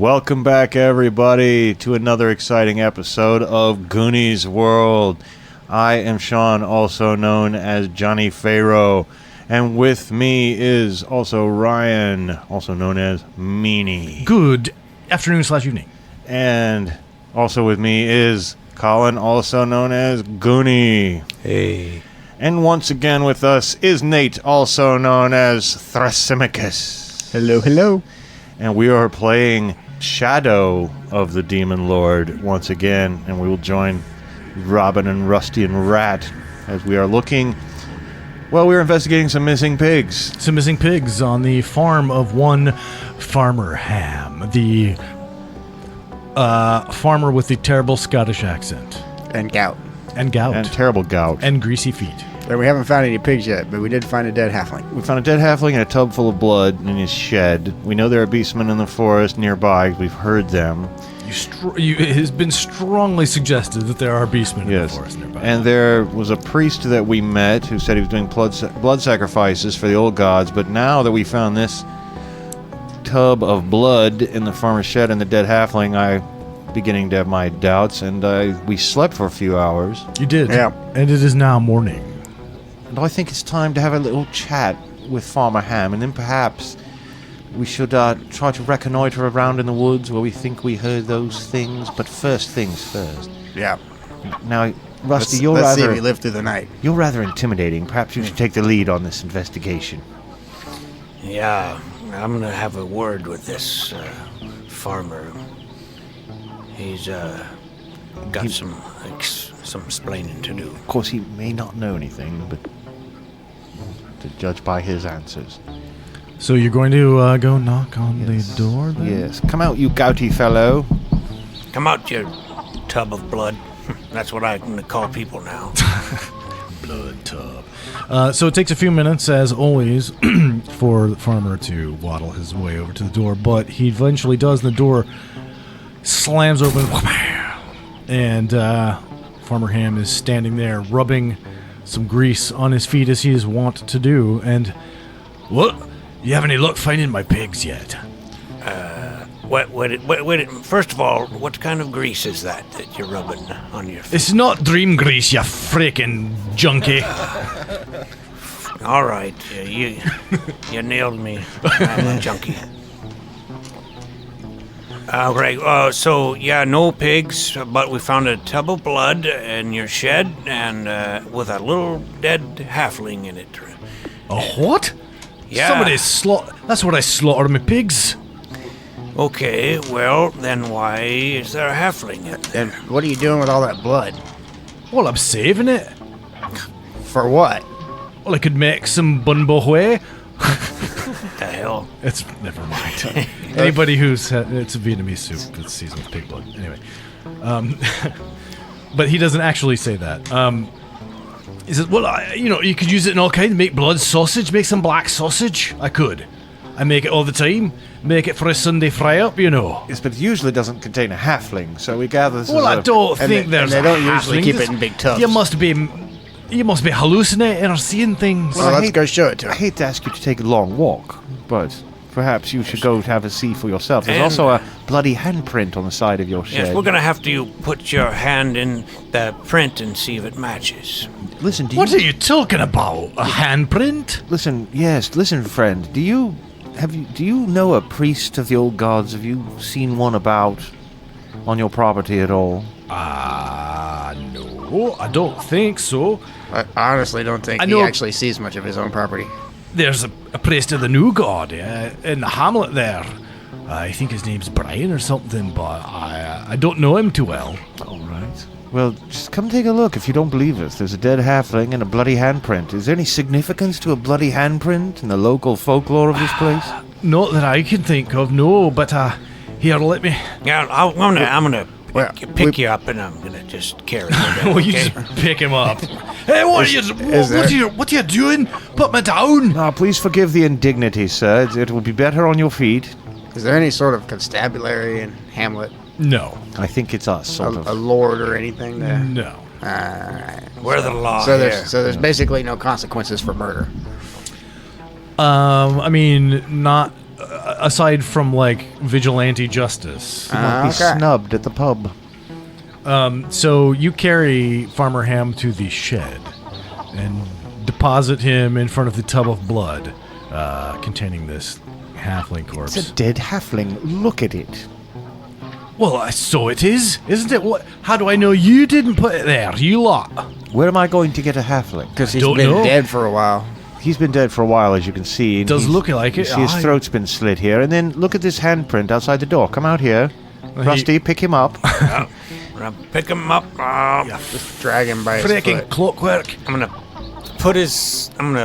Welcome back, everybody, to another exciting episode of Goonies World. I am Sean, also known as Johnny Pharaoh, and with me is also Ryan, also known as Meanie. Good afternoon/evening. And also with me is Colin, also known as Goonie. Hey. And once again with us is Nate, also known as Thrasymachus. Hello, hello. And we are playing Shadow of the Demon Lord once again, and we will join Robin and Rusty and Rat as we are looking. Well, we're investigating some missing pigs. Some missing pigs on the farm of one Farmer Ham, the farmer with the terrible Scottish accent. And gout. And gout. And terrible gout. And greasy feet. And we haven't found any pigs yet, but we did find a dead halfling. We found a dead halfling and a tub full of blood in his shed. We know there are beastmen in the forest nearby. We've heard them. It has been strongly suggested that there are beastmen in the forest nearby. And there was a priest that we met who said he was doing blood sacrifices for the old gods, but now that we found this tub of blood in the farmer's shed and the dead halfling, I'm beginning to have my doubts, and we slept for a few hours. You did. Yeah. And it is now morning. And I think it's time to have a little chat with Farmer Ham, and then perhaps we should try to reconnoiter around in the woods where we think we heard those things. But first things first. Yeah. Now, Rusty, let's see if we live through the night. You're rather intimidating. Perhaps you should take the lead on this investigation. Yeah, I'm gonna have a word with this farmer. He's got some explaining to do. Of course, he may not know anything, but to judge by his answers. So you're going to go knock on the door then? Yes. Come out, you gouty fellow. Come out, you tub of blood. That's what I'm gonna call people now. Blood tub. So it takes a few minutes, as always, for the farmer to waddle his way over to the door, but he eventually does, and the door slams open, and Farmer Ham is standing there, rubbing some grease on his feet as he is wont to do, and, what? You have any luck finding my pigs yet? Wait, first of all, what kind of grease is that you're rubbing on your feet? It's not dream grease, you frickin' junkie. All right, you nailed me. I'm a junkie. Right, so, yeah, no pigs, but we found a tub of blood in your shed, and with a little dead halfling in it. A what? Yeah. That's what I slaughter my pigs. Okay, well, then why is there a halfling in there? And what are you doing with all that blood? Well, I'm saving it. For what? Well, I could make some bun bo hue. The hell? It's never mind. Anybody who's it's a Vietnamese soup that's seasoned with pig blood. Anyway, but he doesn't actually say that. He says, "Well, you could use it in all kinds. Make blood sausage. Make some black sausage. I could. I make it all the time. Make it for a Sunday fry up. Yes, but it usually doesn't contain a halfling, so we gather this Well, is I don't think there's. And they don't a usually halfling. keep it in big tubs. You must be hallucinating or seeing things. Well, let's go show it to I him. hate to ask you to take a long walk, but perhaps you should go have a see for yourself. There's And- also a bloody handprint on the side of your shed. Yes, we're gonna have to put your hand in the print and see if it matches. Listen, do What you... are you talking about? A handprint? Listen, friend. Do you know a priest of the old gods? Have you seen one about on your property at all? No, I don't think so. I honestly don't think I he know- actually sees much of his own property. There's a priest of the new god in the hamlet there. I think his name's Brian or something, but I don't know him too well. All right. Well, just come take a look if you don't believe us. There's a dead halfling and a bloody handprint. Is there any significance to a bloody handprint in the local folklore of this place? Not that I can think of, no, but here, let me... Yeah, I'm gonna Well, pick you up, and I'm gonna just carry you down, Well, you okay? just pick him up. Hey, what are you doing? Put me down! Ah, please forgive the indignity, sir. It will be better on your feet. Is there any sort of constabulary in Hamlet? No. I think it's us, sort of. A lord or anything there? No. Alright. We're the law So here. there's basically no consequences for murder. I mean, not... aside from like vigilante justice. He might be Okay. snubbed at the pub. So you carry Farmer Ham to the shed and deposit him in front of the tub of blood containing this halfling corpse. It's a dead halfling. Look at it. Well, so it is, isn't it? What? How do I know you didn't put it there, you lot? Where am I going to get a halfling? Because he's Don't been know. dead for a while. He's been dead for a while, as you can see. and Does he's- look like you it. see his Aye. throat's been slit here. And then look at this handprint outside the door. Come out here. Rusty, pick him up. I'm gonna pick him up. Just drag him by his Freaking foot. clockwork. I'm gonna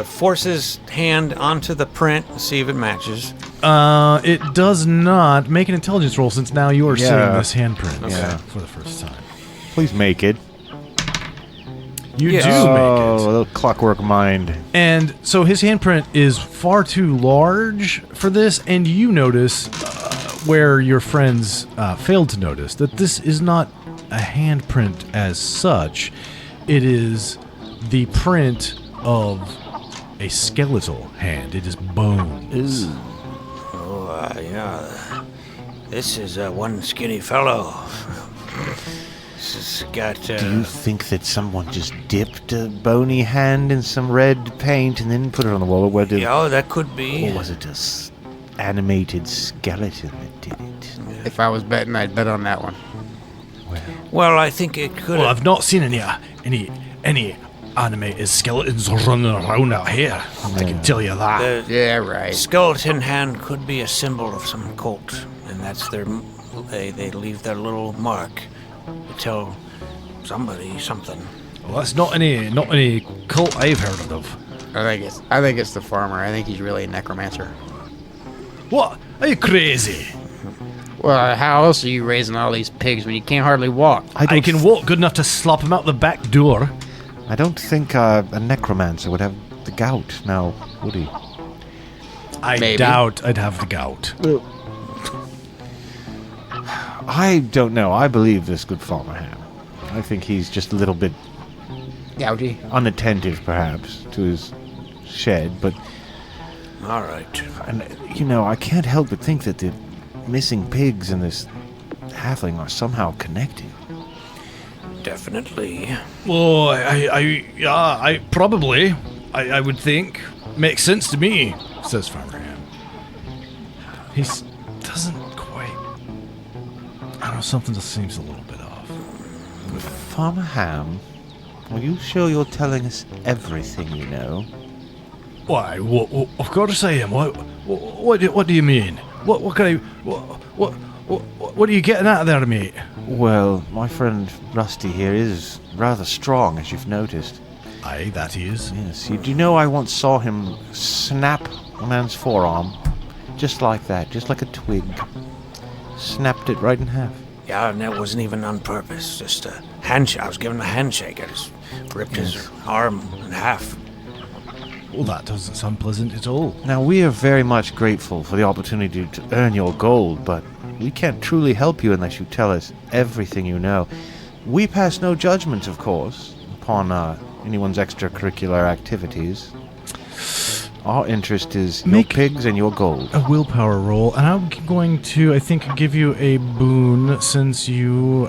force his hand onto the print and see if it matches. It does not. Make an intelligence roll since now you are seeing Yeah. this handprint Yeah. for the first time. Please make it. You Yes. do Oh, make it. little clockwork mind. And so his handprint is far too large for this, and you notice where your friends failed to notice that this is not a handprint as such. It is the print of a skeletal hand. It is bones. Yeah. This is one skinny fellow. This has got. Do you think that someone just dipped a bony hand in some red paint and then put it on the wall? Or, whether, Yeah, that could be. or was it a animated skeleton that did it? If I was betting, I'd bet on that one. Well, I think it could. Well, I've not seen any animated skeletons running around out here. I can tell you that. The Yeah, right. skeleton hand could be a symbol of some cult, and that's their. They leave their little mark to tell somebody something. Well, that's not any cult I've heard of. I think it's the farmer. I think he's really a necromancer. What? Are you crazy? Well, how else are you raising all these pigs when you can't hardly walk? I can walk good enough to slop him out the back door. I don't think a necromancer would have the gout now, would he? I Maybe. doubt I'd have the gout. I don't know. I believe this good farmer Ham. I think he's just a little bit Gouty. unattentive, perhaps, to his shed. But, All right. and I can't help but think that the missing pigs and this halfling are somehow connected. Definitely. Well, I probably, I would think. Makes sense to me, says Farmer Ham. He doesn't quite, I don't know, something just seems a little bit off. Farmer Ham, are you sure you're telling us everything you know? Why? Of course I am. What do you mean? What can I, what are you getting out of there, mate? Well, my friend Rusty here is rather strong, as you've noticed. Aye, that he is. Yes, you do know I once saw him snap a man's forearm, just like that, just like a twig. Snapped it right in half. Yeah, and that wasn't even on purpose. Just a handshake. I was giving him a handshake. I just ripped his arm in half. Well, that doesn't sound pleasant at all. Now, we are very much grateful for the opportunity to earn your gold, but we can't truly help you unless you tell us everything you know. We pass no judgment, of course, upon anyone's extracurricular activities. Our interest is your Make- pigs and your gold. A willpower roll, and I'm going to, I think, give you a boon since you.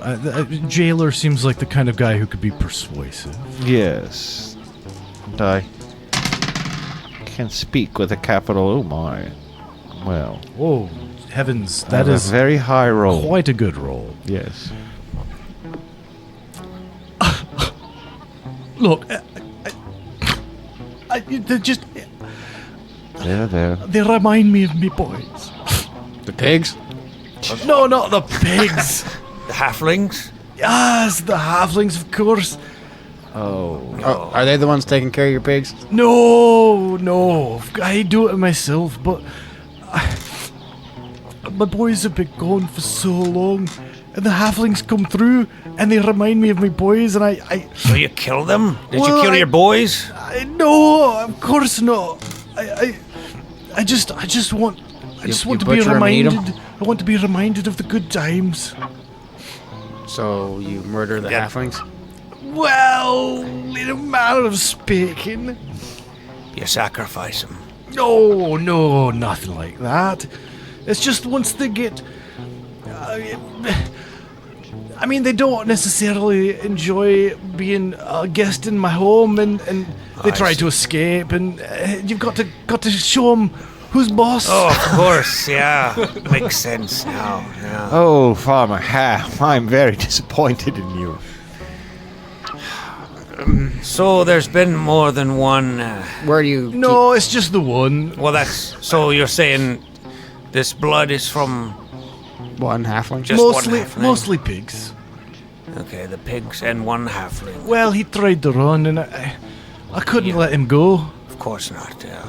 Jailer seems like the kind of guy who could be persuasive. Yes. And I can speak with a capital O my. Well, Oh, heavens, I that have is a very high roll. quite a good roll. Yes. Look, they just. There. They remind me of me boys. The pigs? No, not the pigs. The halflings? Yes, the halflings, of course. Oh, are they the ones taking care of your pigs? No, I do it myself, but my boys have been gone for so long, and the halflings come through, and they remind me of my boys, and I So you killed them? Did Well, you kill your boys? no, of course not. I just want You to be butcher 'em and eat 'em? reminded. I want to be reminded of the good times. So you murder the Yeah. halflings? Well, in a manner of speaking. You sacrifice them. No, nothing like that. It's just once they get... I mean, they don't necessarily enjoy being a guest in my home, and they try to escape, and you've got to show them who's boss. Oh, of course, yeah. Makes sense now, yeah. Oh, Farmer Ham, I'm very disappointed in you. So there's been more than one... Where do you... No, it's just the one. well, that's... So you're saying this blood is from... One halfling? Just one halfling? Mostly pigs. Okay, the pigs and one halfling. Well, he tried to run, and I couldn't let him go. Of course not, yeah.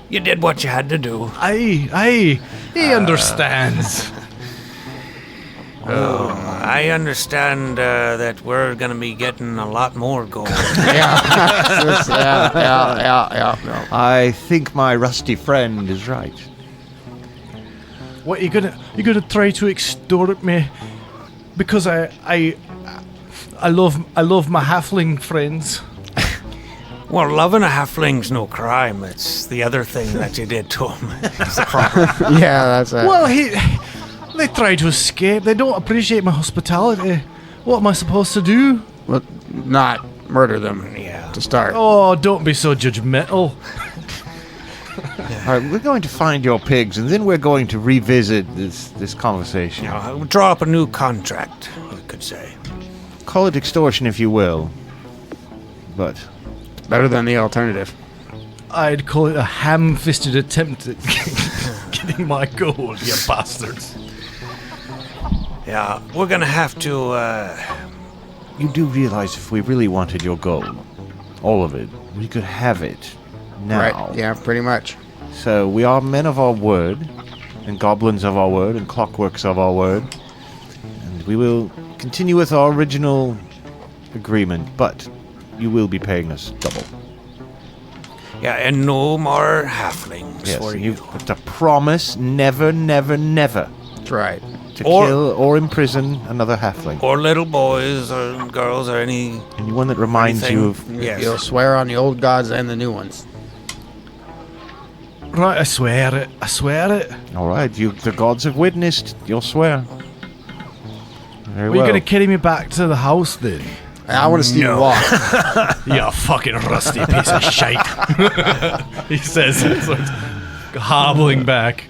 You did what you had to do. He understands. I understand that we're going to be getting a lot more gold. Yeah. I think my rusty friend is right. What, you gonna try to extort me? Because I love my halfling friends. Well, loving a halfling's no crime. It's the other thing that you did to him. It's the problem. Yeah, that's it. Well, they try to escape. They don't appreciate my hospitality. What am I supposed to do? Well, not murder them Yeah. to start. Oh, don't be so judgmental. All right, we're going to find your pigs, and then we're going to revisit this conversation. Now, draw up a new contract, we could say. Call it extortion if you will. But Better than the alternative. I'd call it a ham-fisted attempt at getting my gold, you bastards. Yeah, we're going to have to... you do realize if we really wanted your gold, all of it, we could have it now. Right, yeah, pretty much. So we are men of our word, and goblins of our word, and clockworks of our word. And we will continue with our original agreement, but you will be paying us double. Yeah, and no more halflings Yes, for and you. you have to promise never, never, never That's right. to Or- kill or imprison another halfling. Or little boys or girls or any... Anyone that reminds you of... Yes. You'll swear on the old gods and the new ones. Right, I swear it. I swear it. All right, the gods have witnessed. You'll swear. Very Are well. you gonna carry me back to the house then? I want to see you walk. You fucking rusty piece of shite. He says, and starts hobbling back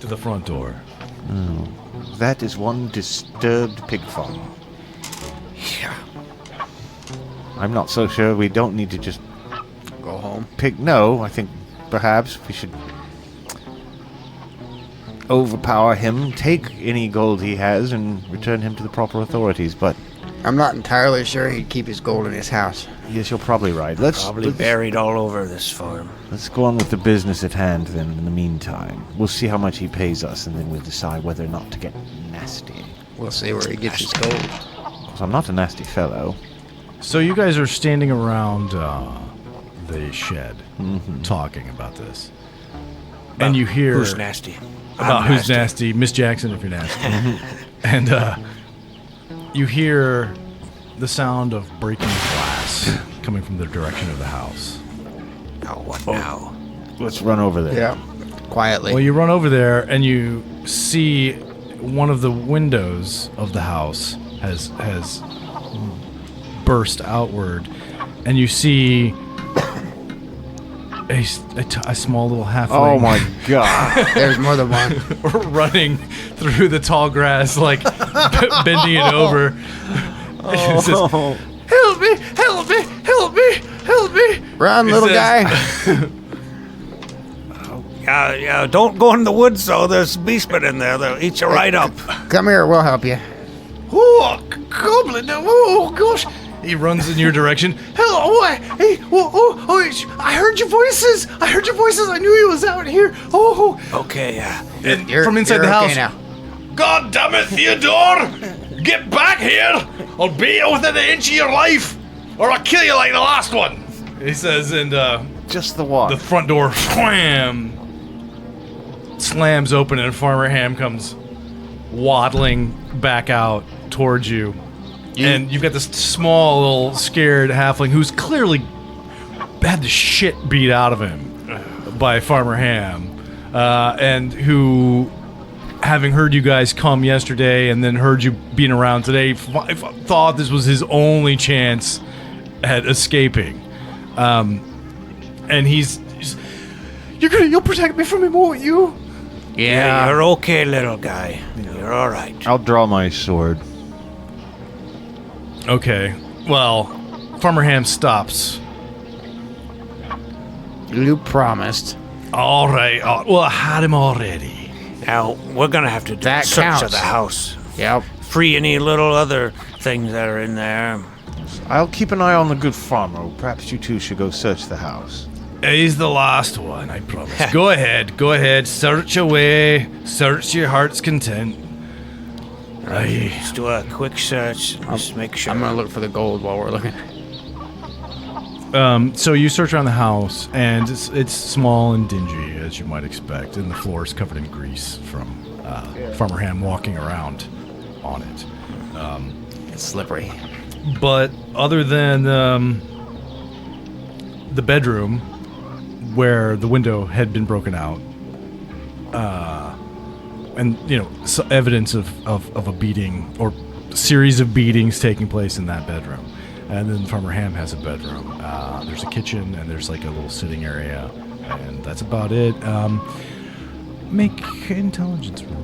to the front door. That is one disturbed pig farm. Yeah. I'm not so sure we don't need to just Go home. pick. No, I think perhaps we should overpower him, take any gold he has, and return him to the proper authorities. But I'm not entirely sure he'd keep his gold in his house. yes, you're probably right. Probably buried all over this farm. Let's go on with the business at hand then. In the meantime, we'll see how much he pays us, and then we'll decide whether or not to get nasty. We'll see where he gets his gold. 'Cause I'm not a nasty fellow. So you guys are standing around the shed, talking about this, and you hear Who's nasty? about I'm who's nasty, Miss Jackson, if you're nasty, and you hear the sound of breaking glass coming from the direction of the house. Oh, what now? Let's run over there. Yeah. Quietly. Well, you run over there and you see one of the windows of the house has burst outward, and you see a small little halfling. Oh my god. There's more than one. running through the tall grass, like bending it over. It says, "Help me! Help me! Help me! Help me!" Run, It little says- guy. Yeah, don't go in the woods, though. There's beastmen in there. They'll eat you right up. Come here, we'll help you. Oh, goblin! Oh gosh! He runs in your direction. Hello! Hey! I heard your voices! I heard your voices! I knew he was out here! Oh! Okay, yeah. And You're, from inside you're the house. okay now. God damn it, Theodore! Get back here! I'll beat you within an inch of your life, or I'll kill you like the last one. He says, and Just the one. the front door slams open, and Farmer Ham comes waddling back out towards you. And you've got this small little scared halfling who's clearly had the shit beat out of him by Farmer Ham. and who, having heard you guys come yesterday and then heard you being around today, thought this was his only chance at escaping. And he's you'll protect me from him, won't you? Yeah, you're okay, little guy. You're all right. I'll draw my sword. Okay. Well, Farmer Ham stops. You promised. All right. Well, I had him already. Now, we're gonna have to do a That search counts. of the house. Yep. Free any little other things that are in there. I'll keep an eye on the good farmer. Perhaps you two should go search the house. He's the last one, I promise. Go ahead. Search away. Search your heart's content. Aye. Let's do a quick search. Just make sure. I'm gonna look for the gold while we're looking. So you search around the house, and it's small and dingy, as you might expect, and the floor is covered in grease from Farmer Ham walking around on it. It's slippery. But other than the bedroom, where the window had been broken out, and evidence of a beating or series of beatings taking place in that bedroom. And then Farmer Ham has a bedroom. There's a kitchen and there's like a little sitting area, and that's about it. Make intelligence rolls.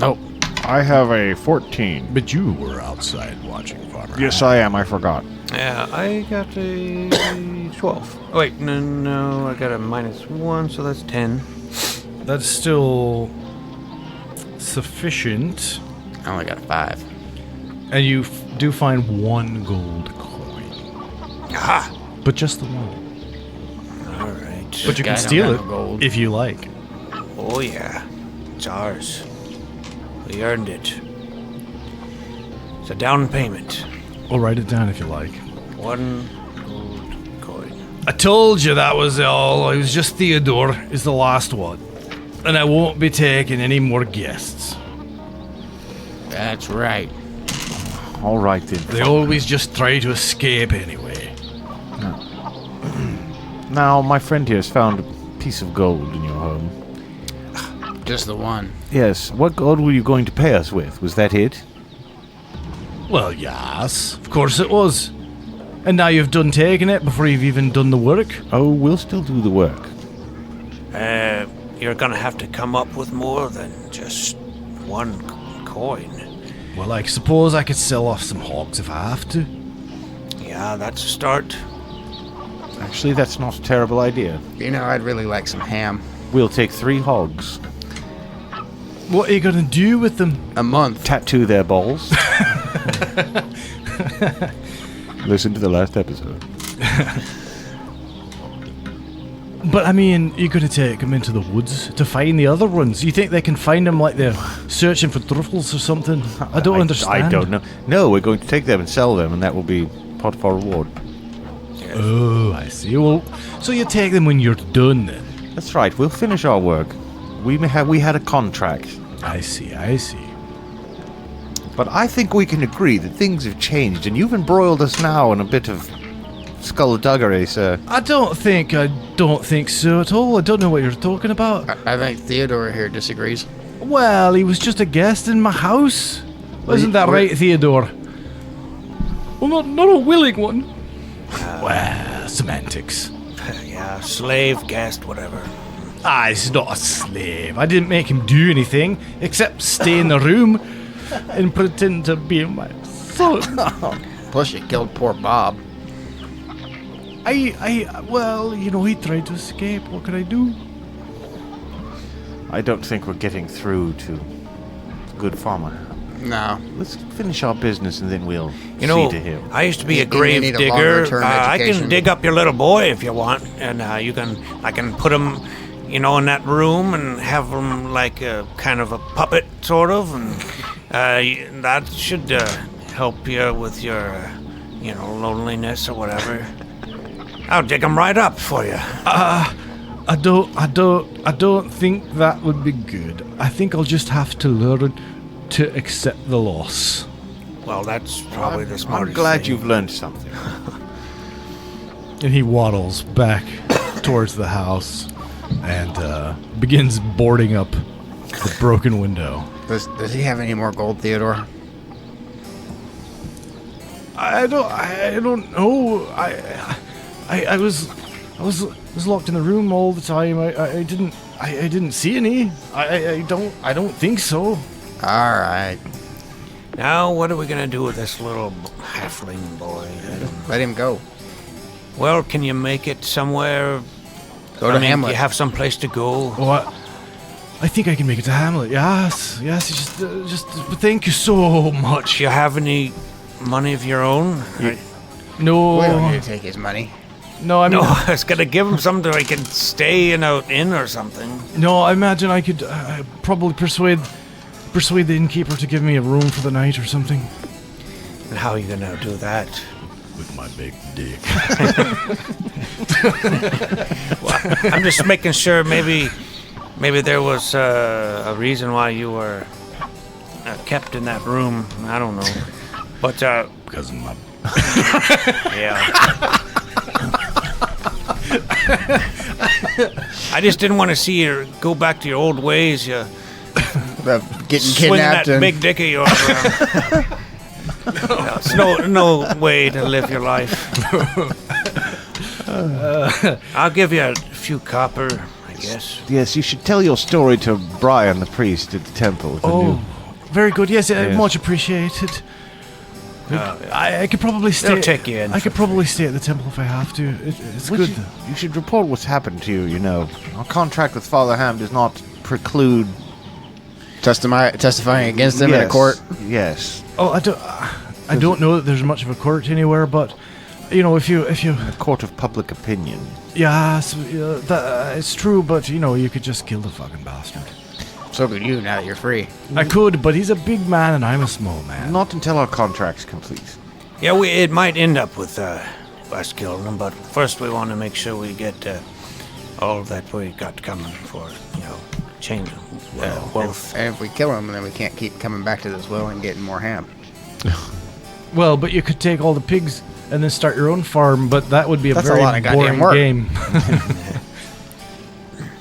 Oh, I have a 14. But you were outside watching Farmer. Yes, Ham. I am. I forgot. Yeah, I got a 12. Oh, wait, no, I got a -1, so that's 10. That's still sufficient. I only got a 5. And you do find one gold coin, Aha! but just the one. All right. But you Guy can don't steal have it no gold. if you like. Oh, yeah. It's ours. We earned it. It's a down payment. Or write it down if you like. 1 gold coin. I told you that was all. It was just Theodore is the last one. And I won't be taking any more guests. That's right. All right, then. They always just try to escape anyway. Now, my friend here has found a piece of gold in your home. Just the one. Yes. What gold were you going to pay us with? Was that it? Well, yes, of course it was. And now you've done taking it before you've even done the work. Oh, we'll still do the work. You're gonna have to come up with more than just 1 coin. Well, I suppose I could sell off some hogs if I have to. Yeah, that's a start. Actually, that's not a terrible idea. You know, I'd really like some ham. We'll take 3 hogs, What are you gonna do with them? A month. tattoo their balls. Listen to the last episode. But I mean, you're gonna take them into the woods to find the other ones. You think they can find them like they're searching for truffles or something? I don't understand. I don't know. No, we're going to take them and sell them, and that will be part of our reward. Oh, I see. Well, so you take them when you're done then. That's right. We'll finish our work. We had a contract. I see. But I think we can agree that things have changed, and you've embroiled us now in a bit of skullduggery, sir. I don't think so at all. I don't know what you're talking about. I think Theodore here disagrees. Well, he was just a guest in my house. Isn't that we're- right, Theodore? Well, not a willing one. Well, semantics. Yeah, slave, guest, whatever. He's not a slave. I didn't make him do anything except stay in the room and pretend to be my son. Plus, you killed poor Bob. Well, he tried to escape. What could I do? I don't think we're getting through to the good farmer. No. Let's finish our business, and then we'll You know, see to him. I used to be You a grave need a digger. longer-term I education. can dig up your little boy if you want, and I can put him, in that room and have him like a kind of a puppet, sort of, and that should help you with your, loneliness or whatever. I'll dig him right up for you. I don't think that would be good. I think I'll just have to learn to accept the loss. Well, that's probably the I'm smartest glad thing. you've learned something. And he waddles back towards the house. and begins boarding up the broken window. Does he have any more gold, Theodore? I don't know. I was locked in the room all the time. I didn't see any. I don't think so. All right. Now, what are we gonna do with this little halfling boy? Let him go. Well, can you make it somewhere? Go to I mean, Hamlet. you have some place to go. Oh, I think I can make it to Hamlet. Yes. Just thank you so much. Do you have any money of your own? No, We don't need to take his money. no. I mean, No, I was gonna give him something so he can stay in an inn or something. no. I imagine I could probably persuade the innkeeper to give me a room for the night or something. And how are you gonna do that? With my big dick. I'm just making sure maybe there was a reason why you were kept in that room. I don't know. But, Because of my... yeah. I just didn't want to see you go back to your old ways. You Getting swinging kidnapped that and big dick of yours around. No, it's no way to live your life. I'll give you a few copper, I guess. Yes, you should tell your story to Brian, the priest at the temple. Oh, very good. Yes, Yes. much appreciated. I could probably stay. They'll take you in I for could probably stay at the temple if I have to. It's good. You should report what's happened to you, you know. Our contract with Father Ham does not preclude... testifying against him in a Yes, court. Yes. Oh, I don't know that there's much of a court anywhere, but you know, if you, A court of public opinion. yes, it's true. But you know, you could just kill the fucking bastard. So could you now that you're free. I could, but he's a big man and I'm a small man. Not until our contract's complete. Yeah, it might end up with us killing them, but first we want to make sure we get all that we got coming for, change wealth. And if we kill him, then we can't keep coming back to this well and getting more ham. Well, but you could take all the pigs and then start your own farm, but that would be a That's a very lot of goddamn boring work. game.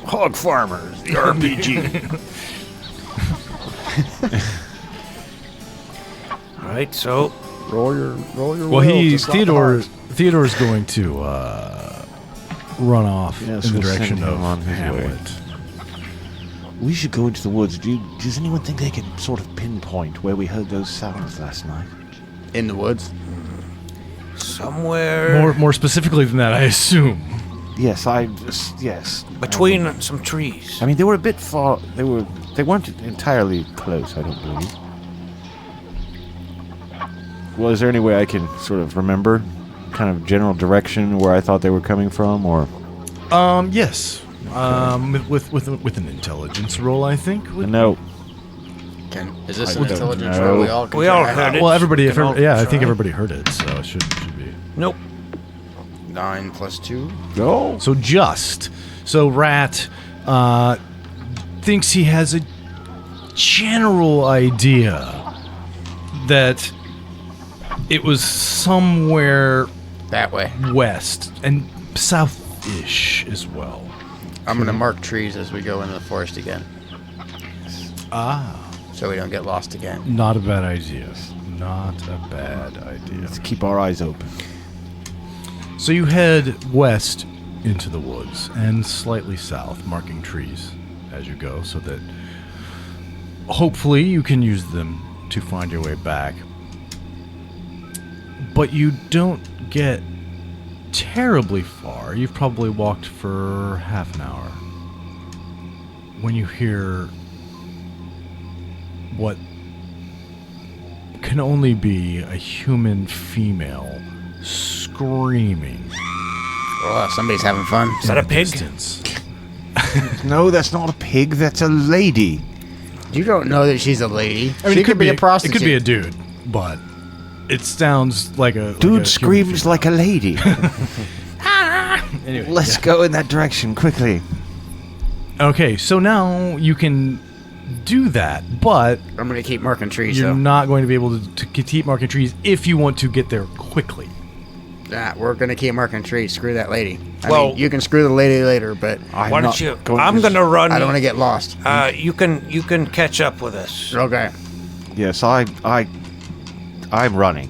Hog Farmers, the RPG. All right, so Roll your Well, Theodore's going to run off Yes, in the we'll direction send him of on his way. Hamlet. We should go into the woods. Does anyone think they can sort of pinpoint where we heard those sounds last night? in the woods. somewhere More specifically than that, I assume. Yes, yes. between some trees. I mean, they were a bit far. They weren't entirely close, I don't believe. Well, is there any way I can sort of remember kind of general direction where I thought they were coming from, or? Yes. With an intelligence roll, I think. No. Is this I an don't intelligence know. roll? We all can heard it. Well, everybody. Can all I think try. everybody heard it, so it should be. Nope. 9 plus 2. No. So Rat thinks he has a general idea that it was somewhere That way. west and south-ish as well. I'm going to mark trees as we go into the forest again, so we don't get lost again. Not a bad idea. Not a bad idea. Let's keep our eyes open. So you head west into the woods and slightly south, marking trees as you go, so that hopefully you can use them to find your way back. But you don't get terribly far. You've probably walked for half an hour when you hear what can only be a human female screaming. Oh, somebody's having fun. Is that a pig? Distance. No, that's not a pig. That's a lady. You don't know that she's a lady. I mean, She it could be a prostitute. It could be a dude, but it sounds like a Dude screams like a lady. Anyway, Let's go in that direction quickly. okay, so now you can do that, but I'm going to keep marking trees, you're though. not going to be able to keep marking trees if you want to get there quickly. Nah, we're gonna keep marking trees. Screw that lady. I Well- mean, you can screw the lady later, but Why don't you? I'm gonna run. I don't want to get lost. You can catch up with us. Okay. Yes, I'm running.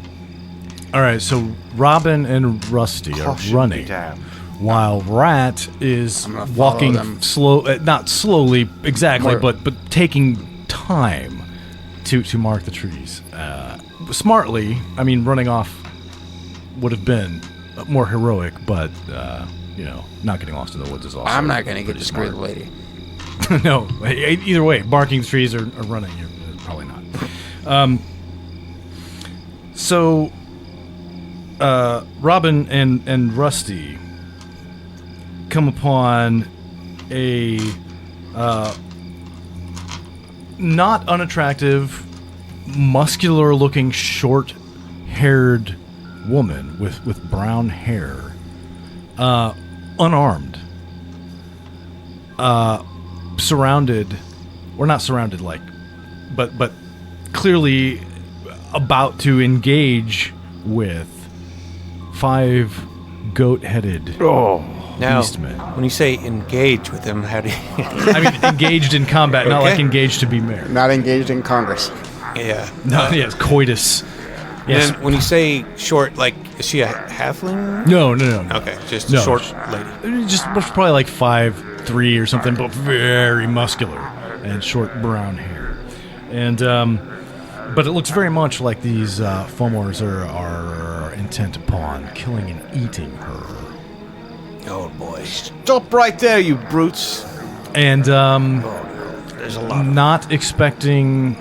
All right, so Robin and Rusty are Caution be running, damned. while Rat is I'm gonna follow walking them. not slowly exactly, More- but taking time to mark the trees. Smartly, I mean, running off would have been more heroic, but not getting lost in the woods is also. I'm not gonna get pretty to screw smart. the lady. No, either way, barking the trees or running, you're probably not. So, Robin and Rusty come upon a not unattractive, muscular-looking, short-haired woman with brown hair, unarmed. Surrounded, or not surrounded, but clearly about to engage with 5 goat-headed Now, Beastmen. when you say engage with him, how do you? I mean, engaged in combat, not like Okay. engaged to be married. Not engaged in Congress. Yeah. No, yes, coitus. Yes. Then when you say short, like, is she a halfling? No. Okay, just a No. short lady. Just probably like 5'3" or something, but very muscular and short brown hair. And but it looks very much like these Fomors are intent upon killing and eating her. Oh boy, Stop right there, you brutes. And there's a lot. not expecting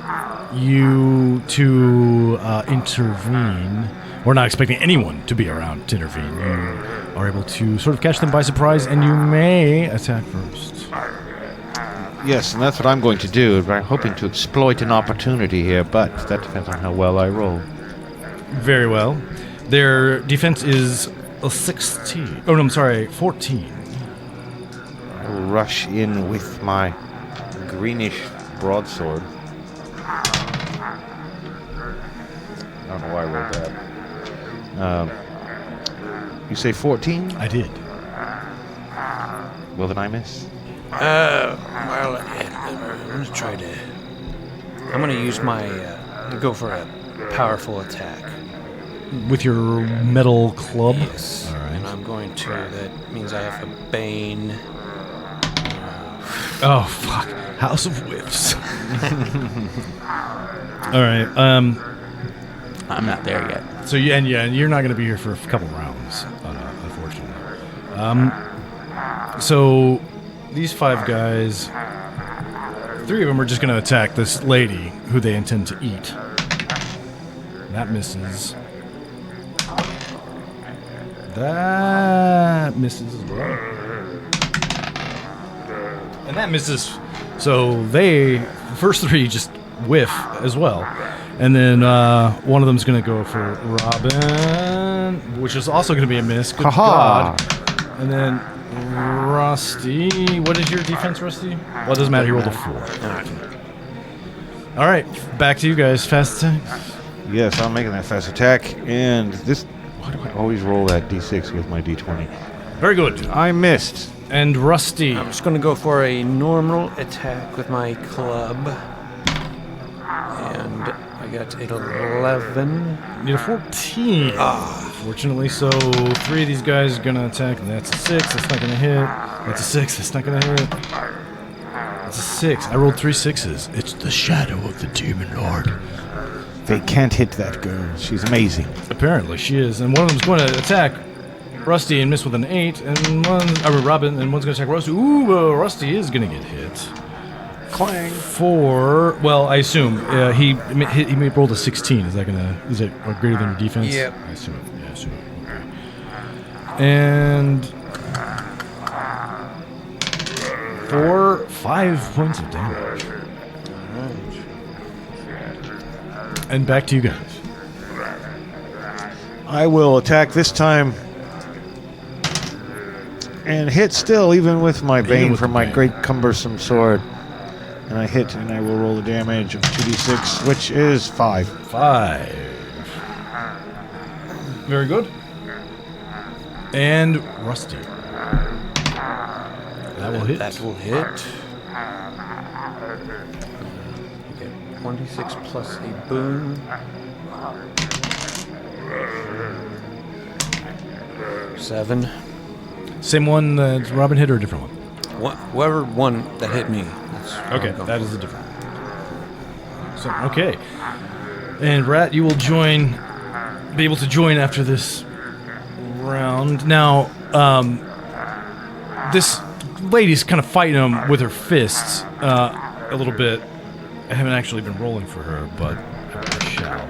you to intervene, or not expecting anyone to be around to intervene. You are able to sort of catch them by surprise, and you may attack first. Yes, and that's what I'm going to do. I'm hoping to exploit an opportunity here, but that depends on how well I roll. Very well. Their defense is a 16. Oh, no, I'm sorry, 14. I will rush in with my greenish broadsword. I don't know why I rolled that. You say 14? I did. Well, then I miss. Well, I'm gonna try to. I'm gonna use my. Go for a powerful attack. With your metal club? Yes. All right. And I'm going to. That means I have a bane. Oh, fuck. House of Whiffs. All right. I'm not there yet. So, and you're not going to be here for a couple rounds, unfortunately. So, these 5 guys, 3 of them are just going to attack this lady who they intend to eat. That misses. That misses as well. And that misses. So the first 3 just whiff as well. And then one of them's going to go for Robin, which is also going to be a miss. Good Ha-ha. God. And then Rusty. What is your defense, Rusty? Well, it doesn't matter. He rolled a 4. All right. Back to you guys. Fast attacks. Yes, I'm making that fast attack, and this... Why do I always roll that d6 with my d20? Very good. I missed. And Rusty. I'm just gonna go for a normal attack with my club. And I got an 11. Need a 14. Fortunately, so 3 of these guys are going to attack. And that's a 6. That's not going to hit. That's a 6. That's not going to hit. That's a 6. I rolled 3 6s. It's the shadow of the demon lord. They can't hit that girl. She's amazing. Apparently, she is. And one of them's going to attack Rusty and miss with an 8. And Robin, and one's going to attack Rusty. Ooh, Rusty is going to get hit. Clang. For, well, I assume he rolled a 16. Is that greater than your defense? Yep. I assume. Yeah, I assume. Okay. And for 5 points of damage. And back to you guys. I will attack this time and hit still, even with my bane with from the my bane. great cumbersome sword. And I hit, and I will roll the damage of 2d6, which is 5. 5. Very good. And Rusty. That will hit. That will hit. You get 1d6 plus a boon. 7. Same one that Robin hit or a different one? Whoever one that hit me. Okay, that is a different one. So, okay. And Rat, you will be able to join after this round. Now, this lady's kind of fighting him with her fists a little bit. I haven't actually been rolling for her, but I shall.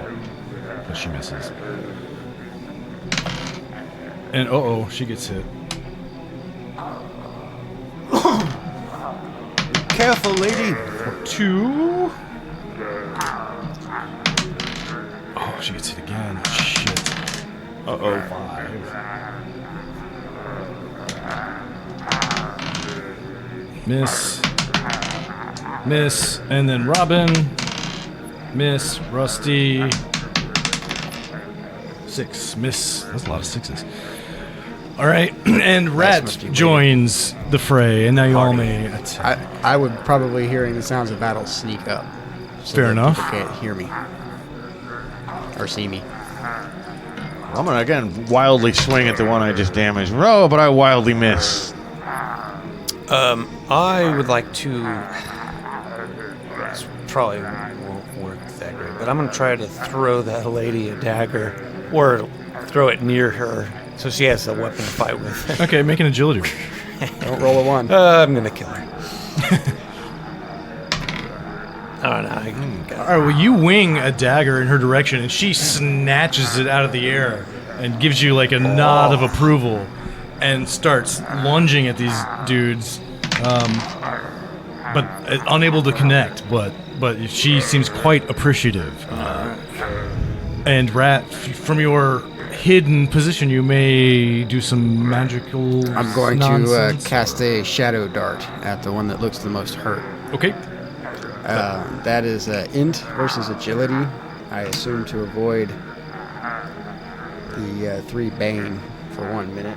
But she misses. And she gets hit. Careful, lady. 2. Oh, she gets hit again. Shit. 5. Miss, and then Robin. Miss, Rusty. 6, miss. That's a lot of 6s. All right, and Rat joins the fray, and now you all may attack. I would probably, hearing the sounds of battle, sneak up. So Fair that enough. People can't hear me or see me. I'm gonna again wildly swing at the one I just damaged. Oh, but I wildly miss. I would like to. This probably won't work that great, but I'm gonna try to throw that lady a dagger, or throw it near her, so she has a weapon to fight with. Okay, make an agility roll. Don't roll a 1. I'm gonna kill her. Oh no! All right, well, you wing a dagger in her direction, and she snatches it out of the air and gives you like a nod of approval, and starts lunging at these dudes, but unable to connect. But she seems quite appreciative. And Rat, from your hidden position, you may do some magical. I'm going nonsense. to cast a shadow dart at the one that looks the most hurt. Okay. That is int versus agility. I assume to avoid the 3 bane for 1 minute,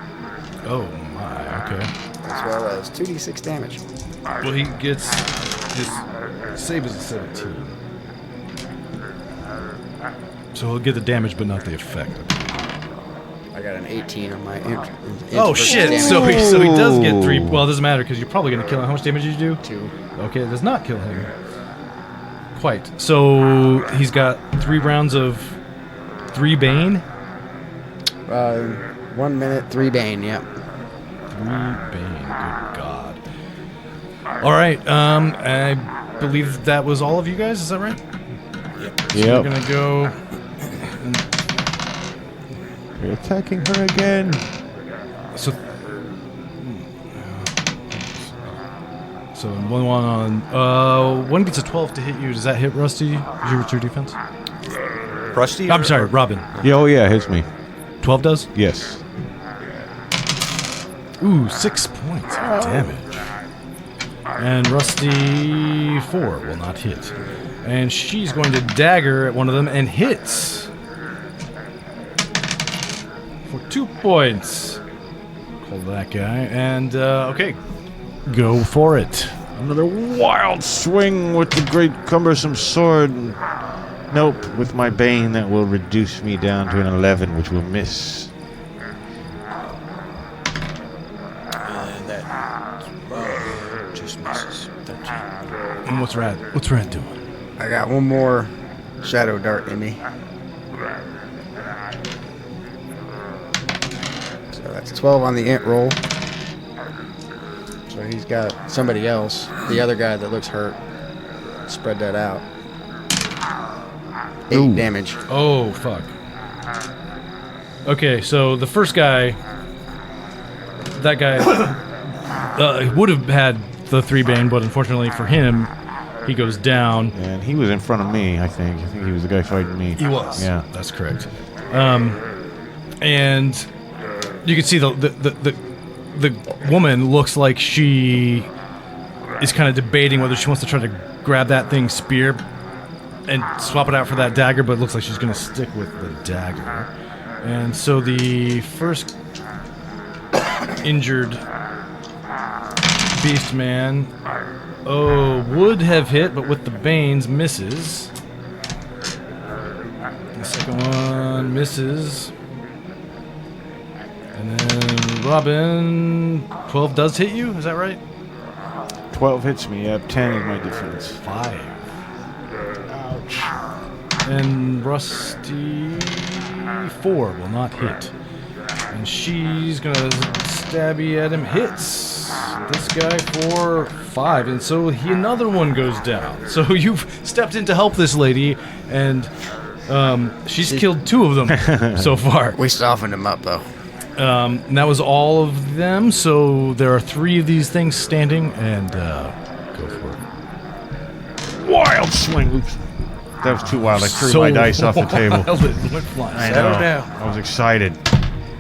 Oh my. Okay. as well as 2d6 damage. Well, he gets his save is a 17, so he'll get the damage, but not the effect. I got an 18 on my int. Oh versus shit! damage. So he does get 3. Well, it doesn't matter because you're probably gonna kill him. How much damage did you do? 2. Okay, it does not kill him. Quite. So he's got 3 rounds of 3 bane. 1 minute, 3 bane. Yep. 3 bane. Good God. All right. I believe that was all of you guys. Is that right? So Yep. we're gonna go. You're attacking her again. So 1 on. 1 gets a 12 to hit you. Does that hit Rusty? What's your defense? Rusty? I'm sorry, Robin. Yeah, oh yeah, hits me. 12 does? Yes. Ooh, 6 points of damage. And Rusty 4 will not hit. And she's going to dagger at one of them and hits for 2 points. Call that guy. And okay, go for it. Another wild swing with the great cumbersome sword. Nope, with my bane that will reduce me down to an 11, which will miss. That just misses. 13. And what's Rat doing? I got 1 more shadow dart in me. So that's 12 on the int roll. So he's got somebody else, the other guy that looks hurt. Spread that out. 8 Ooh. damage. Oh, fuck. Okay, so the first guy, that guy would have had the 3 bane, but unfortunately for him, he goes down. And he was in front of me, I think. I think he was the guy fighting me. He was. Yeah. That's correct. And you can see the woman looks like she is kind of debating whether she wants to try to grab that thing's spear and swap it out for that dagger, but it looks like she's going to stick with the dagger. And so the first injured Beastman. Oh, would have hit, but with the Banes, misses. The second one misses. And then Robin, 12 does hit you, is that right? 12 hits me. Yep. 10 is my defense. 5. Ouch. And Rusty, 4 will not hit. And she's gonna stabby at him. Hits this guy for 5, and so another one goes down. So you've stepped in to help this lady, and she's killed 2 of them so far. We softened him up, though. And that was all of them. So there are 3 of these things standing, and go for it. Wild swing. Oops. That was too wild. I threw my dice off the table. Wild, it went flying. I Settle know. down. I was excited.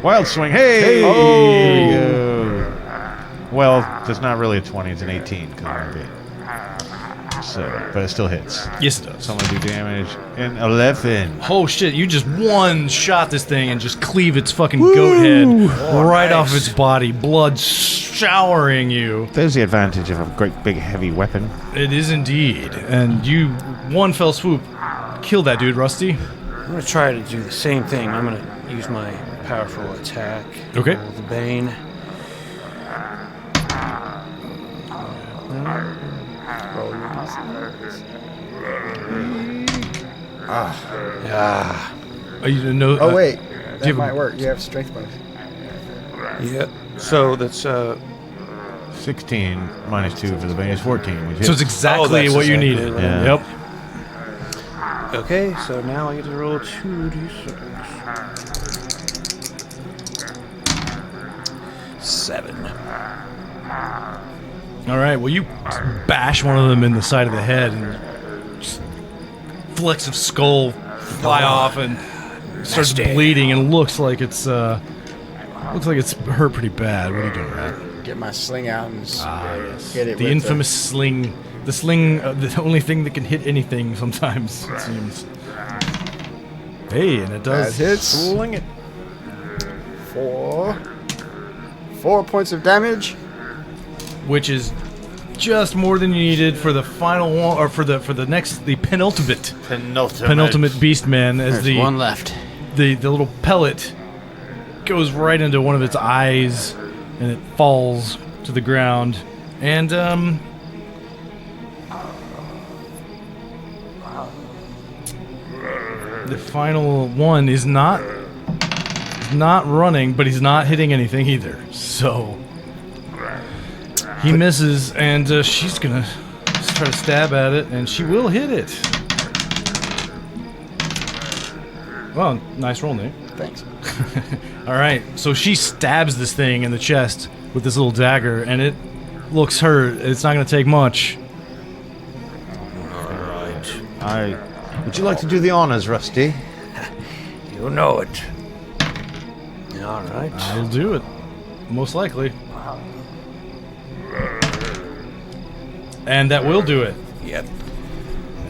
Wild swing. Hey! Hey! There you go. Well, that's not really a 20. It's an 18 because I'm okay. So, but it still hits. Yes, it does. So I'm gonna do damage. And 11. Oh shit, you just one-shot this thing and just cleave its fucking goat head right off its body, blood showering you. There's the advantage of a great big heavy weapon. It is indeed. And you, one fell swoop, killed that dude, Rusty. I'm gonna try to do the same thing. I'm gonna use my powerful attack. Okay. The Bane. You know, Oh, wait. do That you have might a- work. You have strength bonus. Yeah. So that's 16 minus 2 for the bane is 14. Which So it's hits. exactly that's what you exactly needed. right. Yeah. Yep. okay. So now I get to roll 2d6. 7. All right. Well, you bash one of them in the side of the head, and just flecks of skull fly off and starts Nasty. bleeding, and looks like it's hurt pretty bad. What are you doing, Rat? Get my sling out and Yes. hit it The with infamous sling. The sling, the only thing that can hit anything sometimes, it seems. Hey, and it does. That hits. Sling it. 4 points of damage. Which is just more than you needed for the final one, or for the penultimate Beastman, as There's the one left. the little pellet goes right into one of its eyes, and it falls to the ground. And the final one is not running, but he's not hitting anything either. So he misses, and she's gonna try to stab at it, and she will hit it. Well, nice roll, Nate. Thanks. All right, so she stabs this thing in the chest with this little dagger, and it looks hurt. It's not going to take much. Would you like to do the honors, Rusty? You know it. All right. I'll do it, most likely. And that will do it. Yep.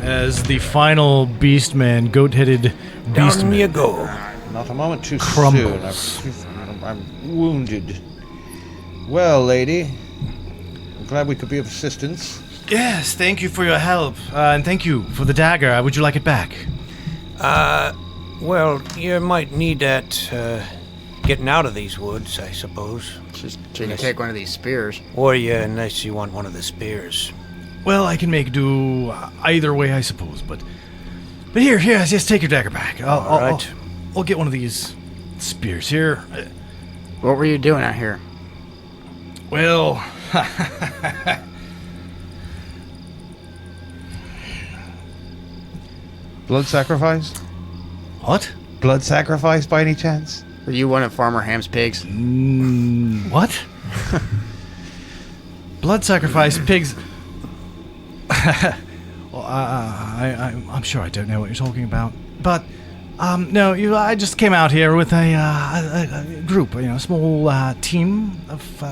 As the final Beastman, goat-headed Down Beastman, you go. Not a moment too Crumbles. soon. I'm wounded. Well, lady, I'm glad we could be of assistance. Yes, thank you for your help, and thank you for the dagger. Would you like it back? Well, you might need that getting out of these woods, I suppose. She can take one of these spears. Or unless you want one of the spears. Well, I can make do either way, I suppose. But here, just take your dagger back. All right. I'll get one of these spears here. What were you doing out here? Well, Blood sacrifice? what? Blood sacrifice by any chance? Were you one of Farmer Ham's pigs? What? Blood sacrifice, pigs. Well, I'm sure I don't know what you're talking about. But, no, I just came out here with a group, a small team of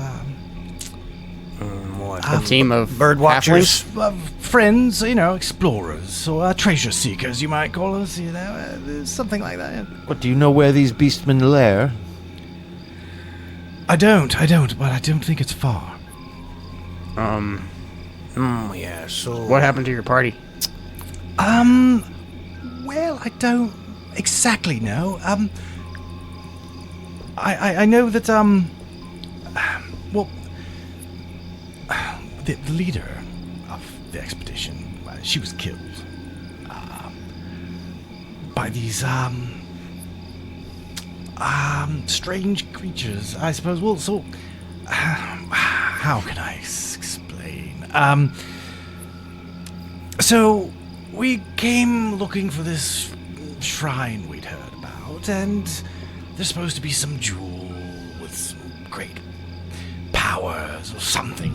A team of Bird watchers? halflings? friends, explorers, or treasure seekers, you might call us, something like that. What, do you know where these beastmen lair? I don't, but I don't think it's far. Yeah, so... What happened to your party? Well, I don't exactly know. I know that, well, the leader of the expedition, she was killed, by these, strange creatures, I suppose. Well, so, how can I explain? So, we came looking for this shrine we'd heard about, and there's supposed to be some jewel with some great powers or something,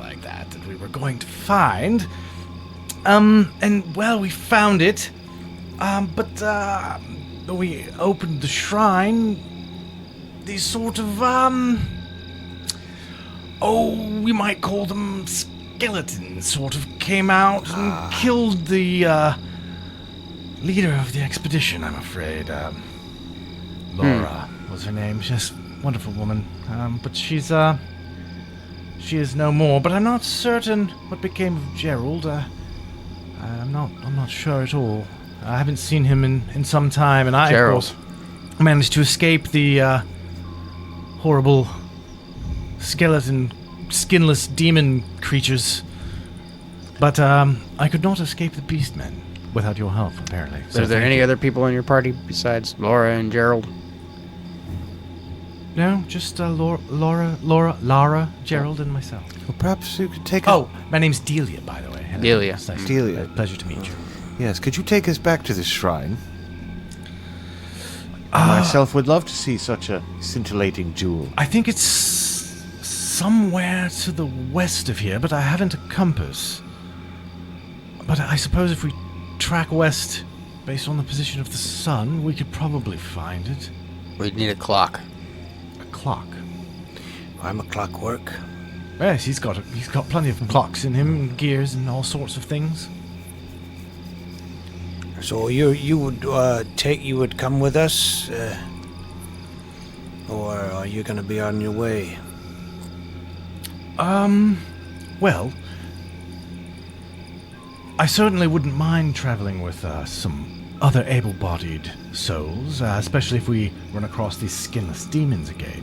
like that we were going to find. And, well, we found it, but we opened the shrine, these sort of, we might call them skeletons, sort of came out and killed the, leader of the expedition, I'm afraid. Laura was her name. She's a wonderful woman. But she is no more. But I'm not certain what became of Gerald. I'm not sure at all. I haven't seen him in some time, and I, Gerald. of course, managed to escape the horrible skeleton, skinless demon creatures. But I could not escape the Beastmen without your help, apparently. So are there any other people in your party besides Laura and Gerald? No, just Lara, Gerald, and myself. Well, perhaps you could take Oh, my name's Delia, by the way. Hello. Delia. It's nice Delia. pleasure to meet you. Yes, could you take us back to this shrine? Myself would love to see such a scintillating jewel. I think it's somewhere to the west of here, but I haven't a compass. But I suppose if we track west based on the position of the sun, we could probably find it. We'd need a clock. A clock. I'm a clockwork. Yes, he's got plenty of clocks in him, and gears, and all sorts of things. So you would come with us, or are you going to be on your way? Well, I certainly wouldn't mind traveling with some other able-bodied souls, especially if we run across these skinless demons again.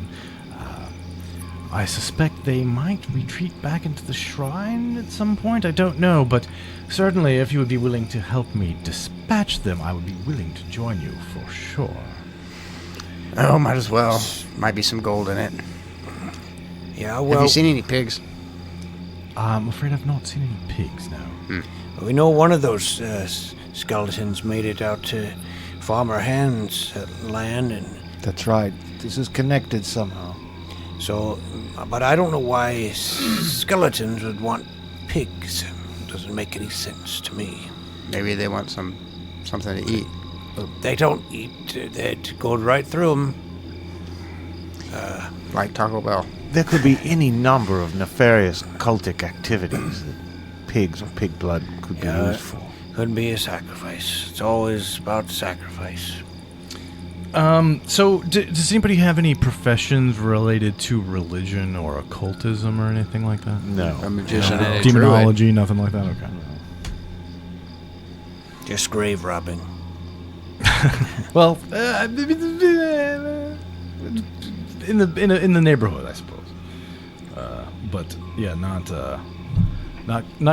I suspect they might retreat back into the shrine at some point. I don't know, but certainly if you would be willing to help me dispatch them, I would be willing to join you for sure. Oh, might as well. Might be some gold in it. Yeah, well... Have you seen any pigs? I'm afraid I've not seen any pigs now. We know one of those skeletons made it out to Farmer Hand's land, and That's right. This is connected somehow. so... But I don't know why skeletons would want pigs. Doesn't make any sense to me. Maybe they want something to eat. They don't eat. It goes right through them. Like Taco Bell. There could be any number of nefarious cultic activities that pigs or pig blood could be used for. Could be a sacrifice. It's always about sacrifice. So, does anybody have any professions related to religion or occultism or anything like that? No. A magician and a druid. Demonology, nothing like that? Okay. Just grave robbing. Well, in the neighborhood, I suppose. But yeah, not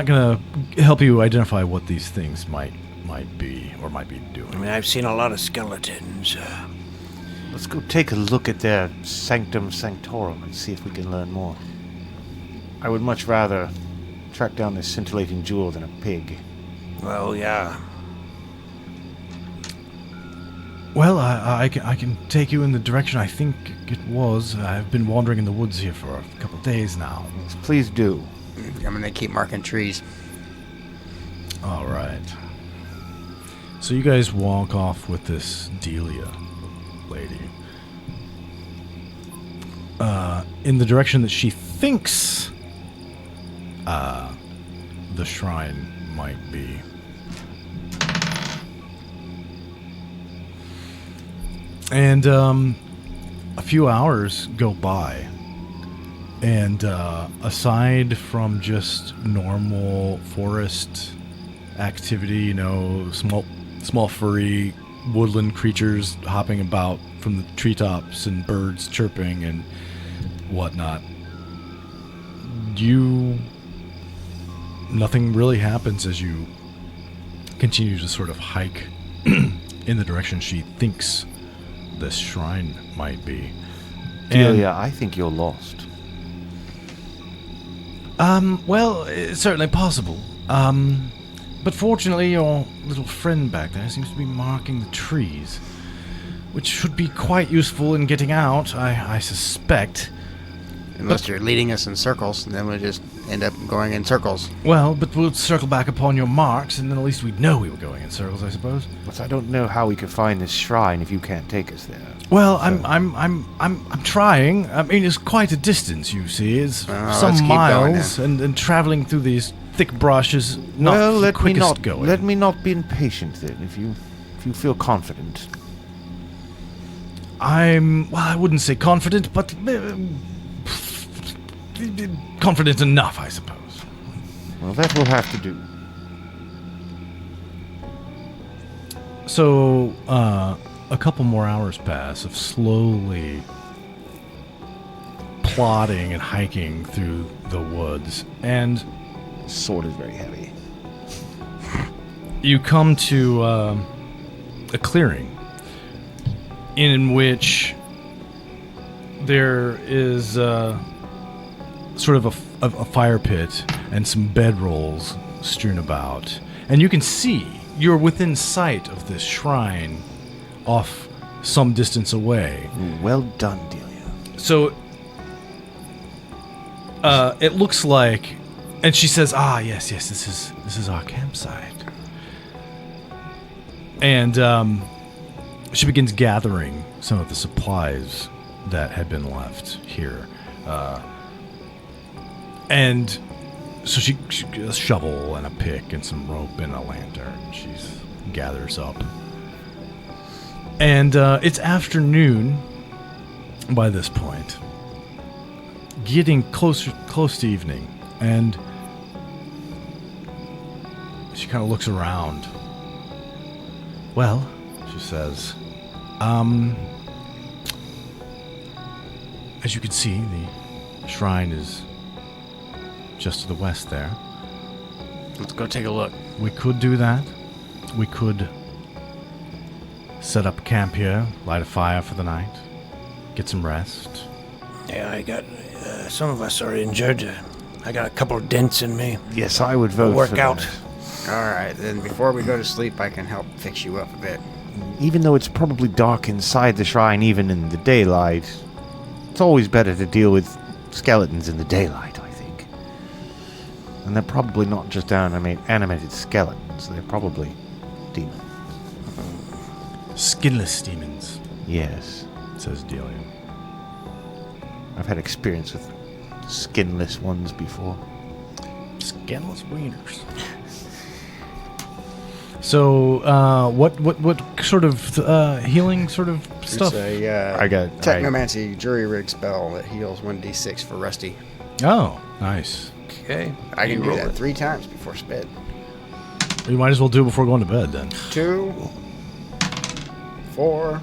gonna help you identify what these things might be or might be doing. I mean, I've seen a lot of skeletons. Let's go take a look at their sanctum sanctorum and see if we can learn more. I would much rather track down this scintillating jewel than a pig. Well, yeah. Well, I can take you in the direction I think it was. I've been wandering in the woods here for a couple of days now. Yes, please do. I'm gonna keep marking trees. All right. So you guys walk off with this Delia lady in the direction that she thinks the shrine might be. And a few hours go by, and aside from just normal forest activity, small furry woodland creatures hopping about from the treetops and birds chirping and whatnot, nothing really happens as you continue to sort of hike in the direction she thinks this shrine might be. Delia, I think you're lost. Well, it's certainly possible. But fortunately, your little friend back there seems to be marking the trees, which should be quite useful in getting out, I suspect. Unless you're leading us in circles, and then we'll just end up going in circles. Well, but we'll circle back upon your marks, and then at least we'd know we were going in circles, I suppose. But I don't know how we could find this shrine if you can't take us there. Well, I'm trying. I mean, it's quite a distance, you see. It's let's some keep miles, and traveling through these thick brush is not the quickest going. Let me not be impatient then. If you feel confident. I wouldn't say confident, but confident enough, I suppose. Well, that will have to do. So, a couple more hours pass of slowly plodding and hiking through the woods, and Sword is very heavy. you come to a clearing in which there is sort of a fire pit and some bedrolls strewn about, and you can see you're within sight of this shrine off some distance away. Well done, Delia. So it looks like, and she says, yes, this is our campsite. And she begins gathering some of the supplies that had been left here. And so she a shovel and a pick and some rope and a lantern. She gathers up. And it's afternoon by this point, getting close to evening, and she kind of looks around. Well, she says, as you can see, the shrine is just to the west there. Let's go take a look. We could do that. We could set up camp here, light a fire for the night, get some rest. Yeah, I got some of us are injured. I got a couple of dents in me. Yes, I would vote Work for out. that. All right, then before we go to sleep, I can help fix you up a bit. Even though it's probably dark inside the shrine, even in the daylight, it's always better to deal with skeletons in the daylight, I think. And they're probably not just animated skeletons. They're probably demons. Skinless demons, Yes. says Delia. I've had experience with skinless ones before. Skinless wieners. So, what sort of healing sort of stuff? It's a I got technomancy jury rig spell that heals 1d6 for Rusty. Oh, nice. Okay. I can do roll that it. 3 times before sped. You might as well do it before going to bed, then. 2, 4.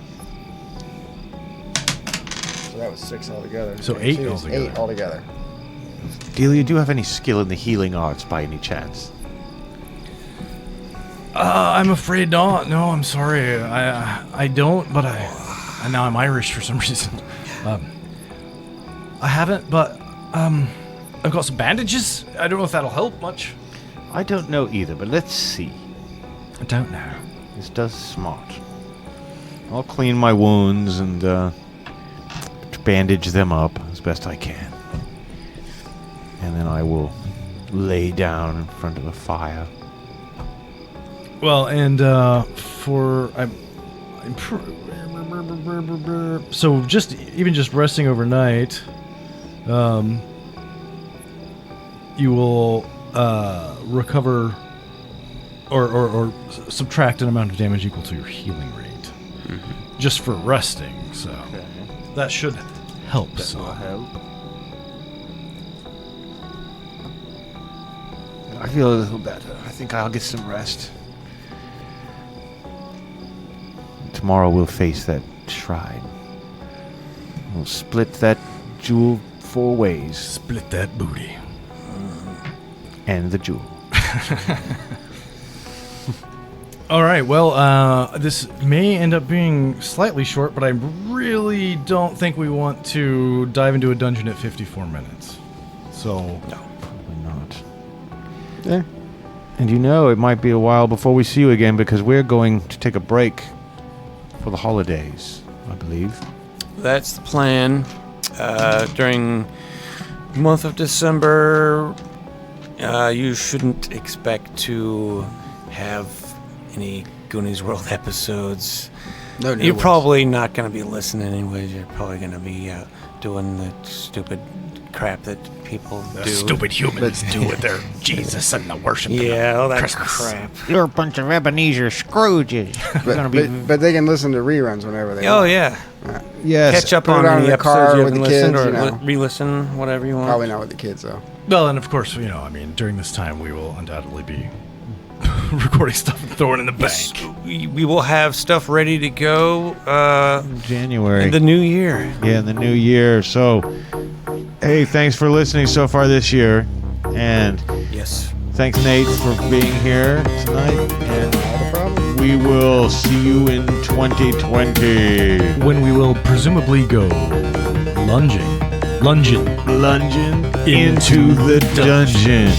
So that was 6 altogether. So And 8 2 is altogether. 8 altogether. Delia, do you have any skill in the healing arts by any chance? I'm afraid not. No, I'm sorry. I don't, but I now I'm Irish for some reason. I haven't, but I've got some bandages. I don't know if that'll help much. I don't know either, but let's see. I don't know. This does smart. I'll clean my wounds and bandage them up as best I can. And then I will lay down in front of a fire. Well, and so just resting overnight, you will recover or subtract an amount of damage equal to your healing rate. just for resting. So that should help. That will help. I feel a little better. I think I'll get some rest. Tomorrow we'll face that shrine. We'll split that jewel 4 ways. Split that booty. And the jewel. All right. Well, this may end up being slightly short, but I really don't think we want to dive into a dungeon at 54 minutes. So Probably not. Yeah. And you know, it might be a while before we see you again because we're going to take a break for the holidays, I believe. That's the plan. During the month of December, you shouldn't expect to have any Goonies World episodes. No, You're probably not going to be listening anyways. You're probably going to be doing the stupid crap that people do. stupid humans do with their Jesus and the worship. Yeah, all that Christmas. crap. You're a bunch of Ebenezer Scrooges. But they can listen to reruns whenever they Oh, want. yeah. Yes. Catch up Put on it on in any the car episodes you with haven't the listened kids, or you know. re-listen, whatever you want. Probably not with the kids, though. Well, and of course, during this time, we will undoubtedly be recording stuff and throwing it in the Yes, bank. we will have stuff ready to go January. in the new year. Yeah, in the new year. So, hey, thanks for listening so far this year. And Yes. thanks, Nate, for being here tonight. And Not a problem. we will see you in 2020. When we will presumably go lunging Lunging into the dungeon.